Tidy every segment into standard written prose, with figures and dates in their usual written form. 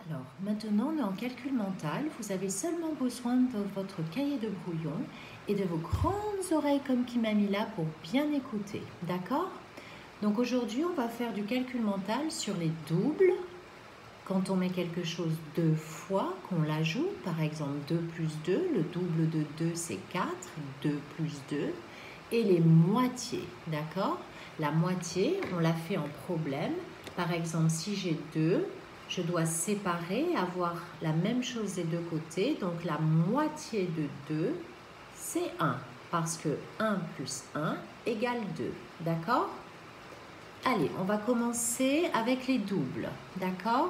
Alors, maintenant, on est en calcul mental. Vous avez seulement besoin de votre cahier de brouillon et de vos grandes oreilles comme Kimamila pour bien écouter. D'accord? Donc aujourd'hui, on va faire du calcul mental sur les doubles. Quand on met quelque chose deux fois, qu'on l'ajoute, par exemple 2 plus 2, le double de 2 c'est 4, 2 plus 2, et les moitiés, d'accord? La moitié, on l'a fait en problème. Par exemple, si j'ai 2, je dois séparer, avoir la même chose des deux côtés. Donc la moitié de 2, c'est 1, parce que 1 plus 1 égale 2, d'accord? Allez, on va commencer avec les doubles, d'accord?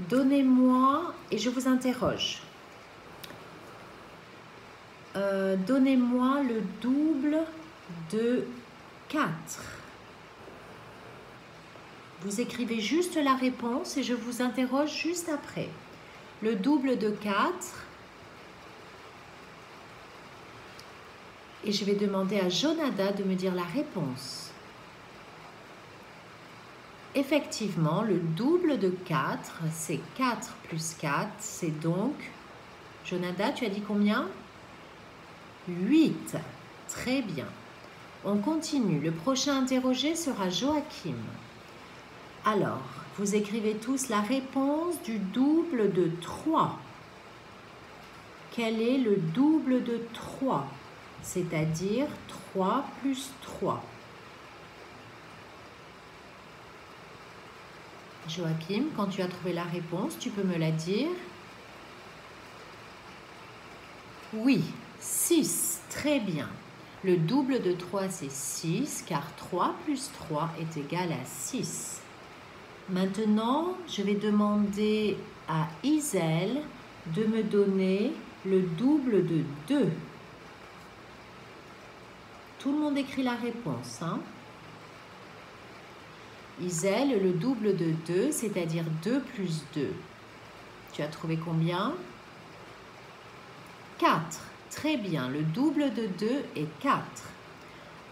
Donnez-moi, et je vous interroge, donnez-moi le double de 4. Vous écrivez juste la réponse et je vous interroge juste après. Le double de 4, et je vais demander à Jonada de me dire la réponse. Effectivement, le double de 4, c'est 4 plus 4, c'est donc... Jonada, tu as dit combien? 8. Très bien. On continue. Le prochain interrogé sera Joachim. Alors, vous écrivez tous la réponse du double de 3. Quel est le double de 3? C'est-à-dire 3 plus 3. Joachim, quand tu as trouvé la réponse, tu peux me la dire? Oui, 6. Très bien. Le double de 3, c'est 6, car 3 plus 3 est égal à 6. Maintenant, je vais demander à Isel de me donner le double de 2. Tout le monde écrit la réponse, hein? Isel, le double de 2, c'est-à-dire 2 plus 2. Tu as trouvé combien? 4. Très bien, le double de 2 est 4.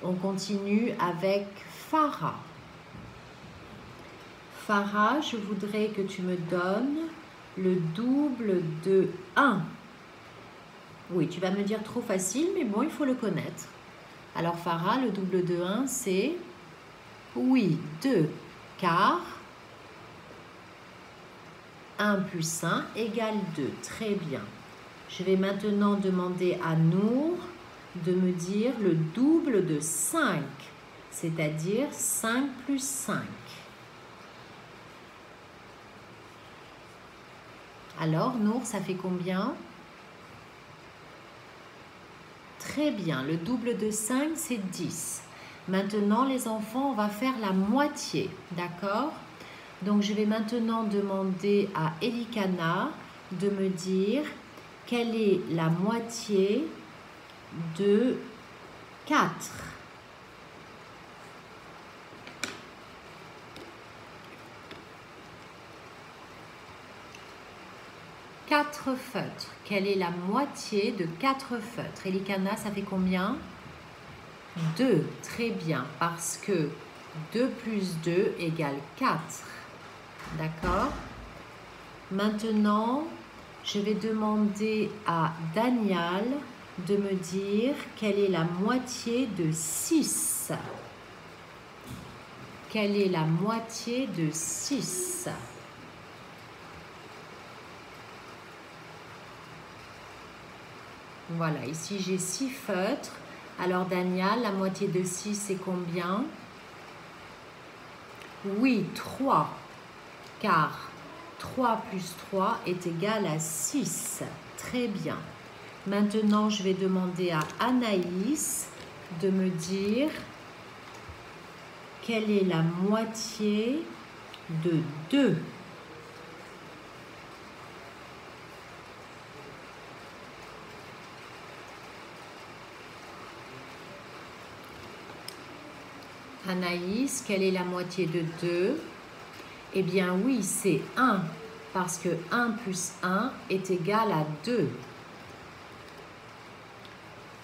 On continue avec Farah. Farah, je voudrais que tu me donnes le double de 1. Oui, tu vas me dire trop facile, mais bon, il faut le connaître. Alors Farah, le double de 1, c'est... Oui, 2, car 1 plus 1 égale 2. Très bien. Je vais maintenant demander à Nour de me dire le double de 5, c'est-à-dire 5 plus 5. Alors, Nour, ça fait combien? Très bien, le double de 5, c'est 10. Maintenant, les enfants, on va faire la moitié, d'accord? Donc, je vais maintenant demander à Elikana de me dire quelle est la moitié de 4. Quatre feutres. Quelle est la moitié de 4 feutres? Elikana, ça fait combien? 2. Très bien, parce que 2 plus 2 égale 4. D'accord? Maintenant, je vais demander à Daniel de me dire quelle est la moitié de 6. Quelle est la moitié de 6? Voilà, ici j'ai 6 feutres. Alors Daniel, la moitié de 6 c'est combien? Oui, 3, car 3 plus 3 est égal à 6. Très bien. Maintenant, je vais demander à Anaïs de me dire quelle est la moitié de 2. Anaïs, quelle est la moitié de 2? Eh bien oui, c'est 1, parce que 1 plus 1 est égal à 2.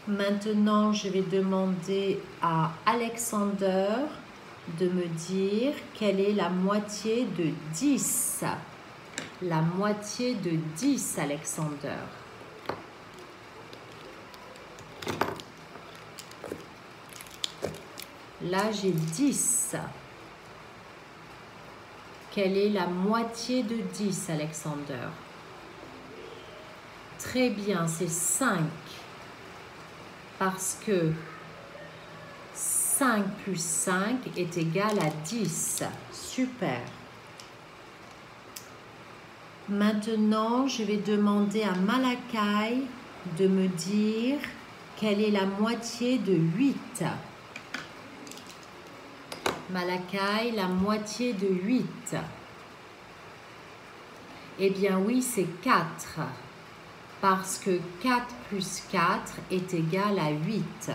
Maintenant, je vais demander à Alexander de me dire quelle est la moitié de 10. la moitié de 10, Alexander? Là, j'ai 10. Quelle est la moitié de 10, Alexander? Très bien, c'est 5. Parce que 5 plus 5 est égal à 10. Super. Maintenant, je vais demander à Malakai de me dire quelle est la moitié de 8. Malakai, la moitié de 8. Eh bien oui, c'est 4. Parce que 4 plus 4 est égal à 8.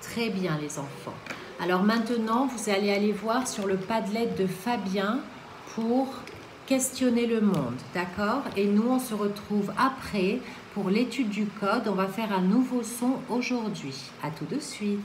Très bien les enfants. Alors maintenant, vous allez aller voir sur le Padlet de Fabien pour questionner le monde, d'accord? Et nous, on se retrouve après pour l'étude du code. On va faire un nouveau son aujourd'hui. À tout de suite.